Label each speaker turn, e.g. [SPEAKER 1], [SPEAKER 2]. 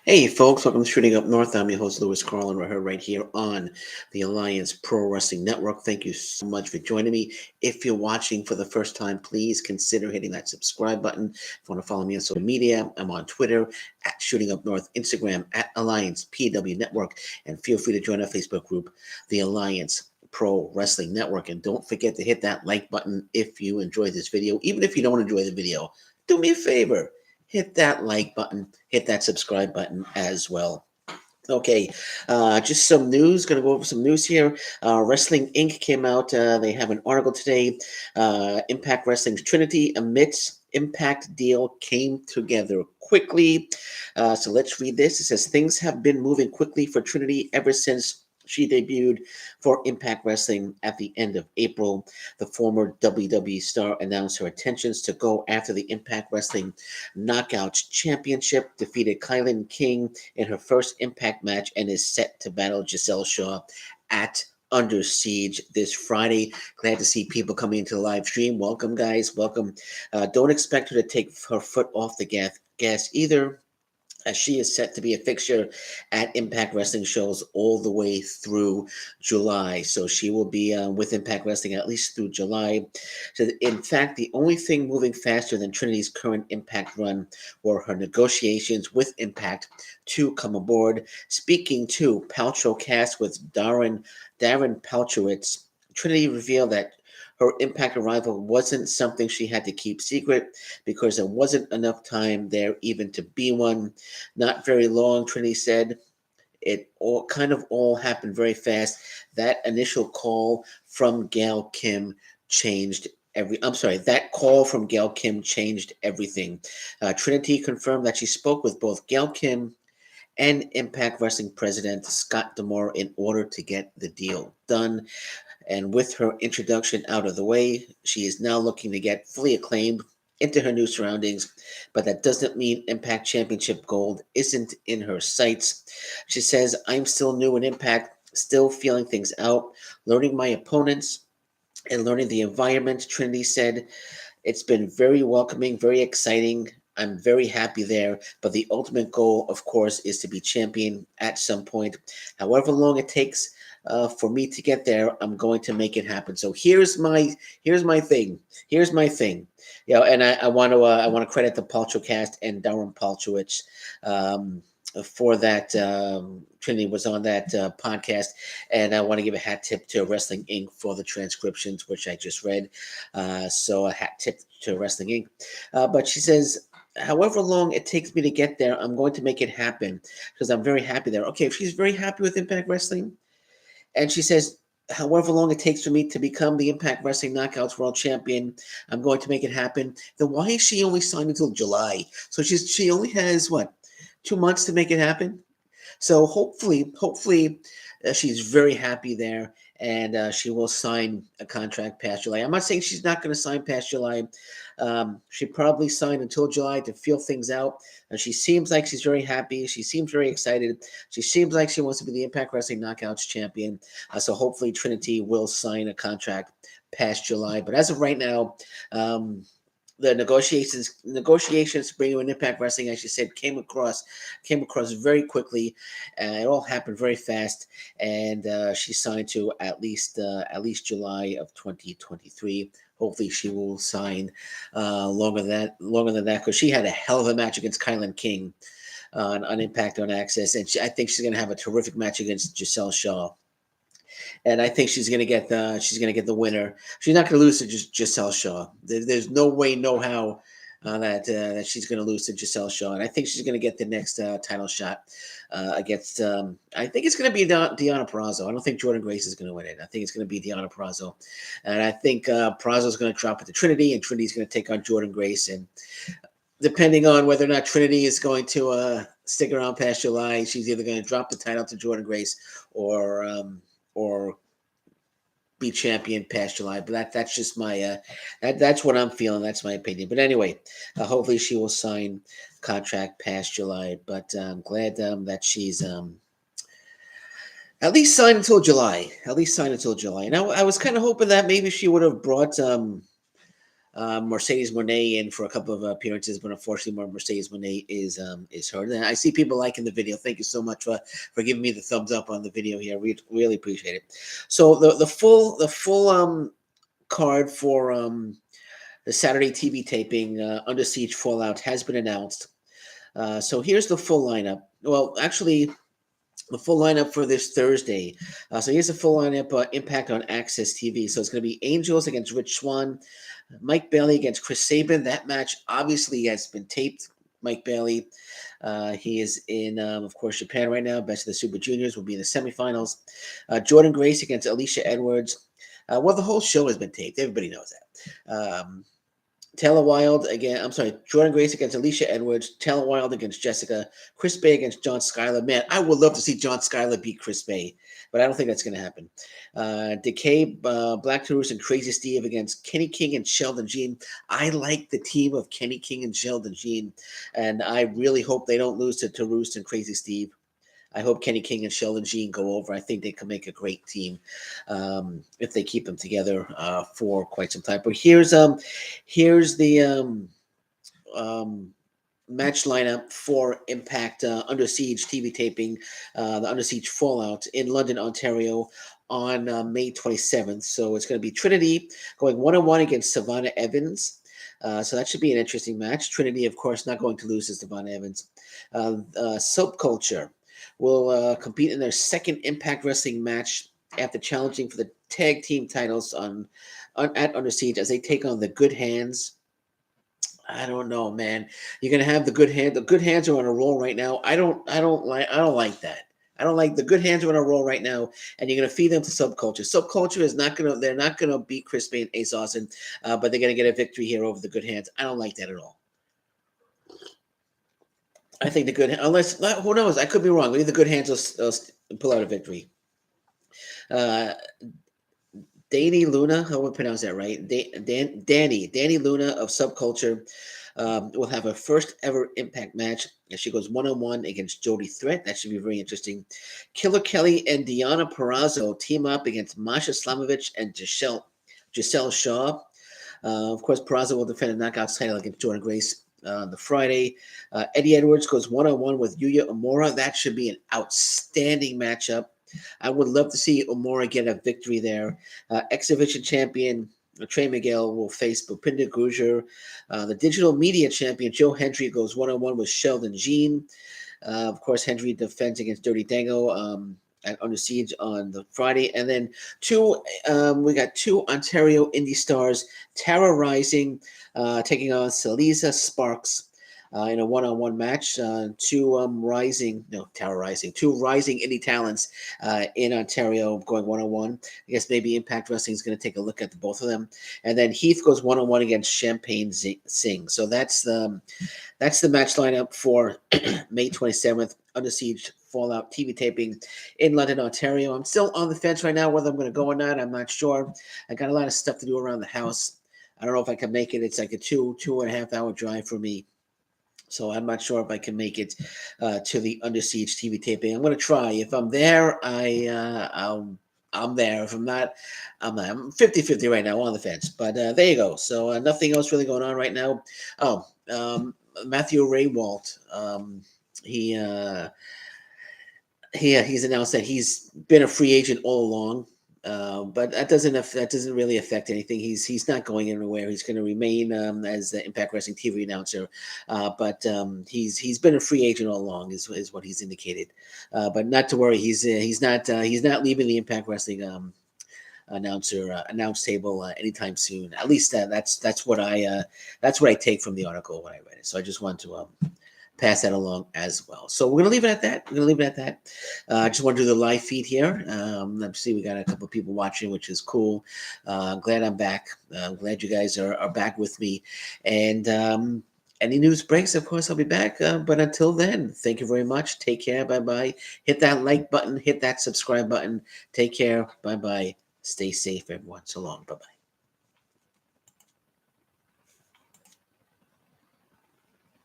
[SPEAKER 1] Hey folks, welcome to Shooting Up North. I'm your host Lewis Carlin. We're here right here on the Alliance Pro Wrestling Network. Thank you so much for joining me. If you're watching for the first time, please consider hitting that subscribe button. If you want to follow me on social media, I'm on Twitter at Shooting Up North, Instagram at Alliance PW Network, and feel free to join our Facebook group, the Alliance Pro Wrestling Network. And don't forget to hit that like button if you enjoyed this video. Even if you don't enjoy the video, do me a favor, hit that like button, hit that subscribe button as well. Okay, just some news. Going to go over some news here. Wrestling Inc. came out. They have an article today. Impact Wrestling's Trinity amidst Impact deal came together quickly. So let's read this. It says things have been moving quickly for Trinity ever since she debuted for Impact Wrestling at the end of April. The former WWE star announced her intentions to go after the Impact Wrestling Knockouts Championship, defeated Kylan King in her first Impact match, and is set to battle Giselle Shaw at Under Siege this Friday. Glad to see people coming into the live stream. Welcome, guys. Welcome. Don't expect her to take her foot off the gas either, as she is set to be a fixture at Impact Wrestling shows all the way through July. So she will be with Impact Wrestling at least through July. So, in fact, the only thing moving faster than Trinity's current Impact run were her negotiations with Impact to come aboard. Speaking to Paltrow Cast with Darren Paltrowitz, Trinity revealed that her Impact arrival wasn't something she had to keep secret because there wasn't enough time there even to be one. Not very long, Trinity said. It all happened very fast. That initial call from Gail Kim changed that call from Gail Kim changed everything. Trinity confirmed that she spoke with both Gail Kim and Impact Wrestling president Scott D'Amore in order to get the deal done. And with her introduction out of the way, she is now looking to get fully acclaimed into her new surroundings, but that doesn't mean Impact Championship gold isn't in her sights. She says, I'm still new in Impact, still feeling things out, learning my opponents and learning the environment. Trinity said, it's been very welcoming, very exciting. I'm very happy there, but the ultimate goal, of course, is to be champion at some point. However long it takes for me to get there, I'm going to make it happen. So here's my thing. Here's my thing. And I want to credit the Paltrowcast and Darren Paltrowitz for that. Trinity was on that podcast, and I want to give a hat tip to Wrestling Inc. for the transcriptions, which I just read. So a hat tip to Wrestling Inc. But she says, however long it takes me to get there, I'm going to make it happen because I'm very happy there. Okay, if she's very happy with Impact Wrestling, and she says, however long it takes for me to become the Impact Wrestling Knockouts World Champion, I'm going to make it happen. Then why is she only signed until July? So she only has what, 2 months to make it happen? So hopefully, she's very happy there, and she will sign a contract past July. I'm not saying she's not going to sign past July. She probably signed until July to feel things out. And she seems like she's very happy. She seems very excited. She seems like she wants to be the Impact Wrestling Knockouts champion. So hopefully Trinity will sign a contract past July. But as of right now, the negotiations to bring you an Impact Wrestling, as you said, came across very quickly. It all happened very fast, and she signed to at least July of 2023. Hopefully, she will sign longer than that, because she had a hell of a match against Kylan King on Impact on Access, and I think she's going to have a terrific match against Giselle Shaw. And I think she's gonna get the winner. She's not gonna lose to Giselle Shaw. There's no way, no how that she's gonna lose to Giselle Shaw. And I think she's gonna get the next title shot against. I think it's gonna be Deonna Purrazzo. I don't think Jordynne Grace is gonna win it. I think it's gonna be Deonna Purrazzo, and I think Purrazzo's gonna drop it to Trinity, and Trinity's gonna take on Jordynne Grace. And depending on whether or not Trinity is going to stick around past July, she's either going to drop the title to Jordynne Grace or be champion past July. But that's just my that's what I'm feeling. That's my opinion. But anyway, hopefully she will sign contract past July. But I'm glad that she's at least signed until July. At least signed until July. And I was kind of hoping that maybe she would have brought Mercedes Monet in for a couple of appearances, but unfortunately, Mercedes Monet is hurt. And I see people liking the video. Thank you so much for giving me the thumbs up on the video here. We really appreciate it. So the full card for the Saturday TV taping Under Siege Fallout has been announced. So here's the full lineup. Well, actually, the full lineup for this Thursday. So here's the full lineup Impact on Access TV. So it's going to be Angels against Rich Swann, Mike Bailey against Chris Sabin. That match obviously has been taped. Mike Bailey, he is in, of course, Japan right now. Best of the Super Juniors will be in the semifinals. Jordan Grace against Alicia Edwards. Well, the whole show has been taped. Everybody knows that. Taylor Wilde again. I'm sorry, Jordan Grace against Alicia Edwards. Taylor Wilde against Jessica. Chris Bay against John Schuyler. Man, I would love to see John Schuyler beat Chris Bay, but I don't think that's going to happen. Decay, Black Taurus, and Crazy Steve against Kenny King and Sheldon Jean. I like the team of Kenny King and Sheldon Jean, and I really hope they don't lose to Taurus and Crazy Steve. I hope Kenny King and Sheldon Jean go over. I think they can make a great team if they keep them together for quite some time. But here's the match lineup for Impact Under Siege TV taping, the Under Siege Fallout in London, Ontario on May 27th. So it's going to be Trinity going 1-on-1 against Savannah Evans. So that should be an interesting match. Trinity, of course, not going to lose to Savannah Evans. Soap Culture will compete in their second Impact Wrestling match after challenging for the tag team titles at Under Siege as they take on the Good Hands. I don't know, man. You're gonna have the Good Hands. The Good Hands are on a roll right now. I don't like that. I don't like the Good Hands are on a roll right now, and you're gonna feed them to Subculture. Subculture is not gonna. They're not gonna beat Chris Bay and Ace Austin, but they're gonna get a victory here over the Good Hands. I don't like that at all. I think the Good, unless who knows? I could be wrong. Maybe the Good Hands will pull out a victory. Uh, Danny Luna, I would pronounce that right. Danny Luna of Subculture will have her first ever Impact match. And she goes 1-on-1 against Jody Threat. That should be very interesting. Killer Kelly and Deanna Perrazzo team up against Masha Slamovich and Giselle Shaw. Of course, Perrazzo will defend a knockout title against Jordan Grace on the Friday. Eddie Edwards goes 1-on-1 with Yuya Uemura. That should be an outstanding matchup. I would love to see Uemura get a victory there. Exhibition champion Trey Miguel will face Bhupinder Gujjar. The digital media champion Joe Hendry goes 1-on-1 with Sheldon Jean. Of course, Hendry defends against Dirty Dango at Under Siege on the Friday. And then we got two Ontario indie stars, Tara Rising taking on Salisa Sparks in a one-on-one match. Two rising indie talents in Ontario going one-on-one. I guess maybe Impact Wrestling is going to take a look at both of them. And then Heath goes one-on-one against Champagne Singh. So that's the match lineup for May 27th, Under Siege Fallout TV taping in London, Ontario. I'm still on the fence right now whether I'm going to go or not. I'm not sure. I got a lot of stuff to do around the house. I don't know if I can make it. It's like a 2.5 hour drive for me. So I'm not sure if I can make it to the Under Siege TV taping. I'm going to try. If I'm there, I'm there. If I'm not, I'm not. I'm 50-50 right now on the fence. But there you go. So nothing else really going on right now. Oh, Matthew Raywalt. He's announced that he's been a free agent all along. But that doesn't really affect anything. He's not going anywhere. He's going to remain as the Impact Wrestling TV announcer. But he's been a free agent all along, is what he's indicated. But not to worry. He's not leaving the Impact Wrestling announce table anytime soon. At least that's what I take from the article when I read it. So I just want to pass that along as well. So we're gonna leave it at that. I just want to do the live feed here. Let's see, we got a couple of people watching, which is cool. I'm glad I'm back. I'm glad you guys are back with me. And any news breaks, of course, I'll be back. But until then, thank you very much. Take care. Bye-bye. Hit that like button. Hit that subscribe button. Take care. Bye-bye. Stay safe, everyone. So long. Bye-bye.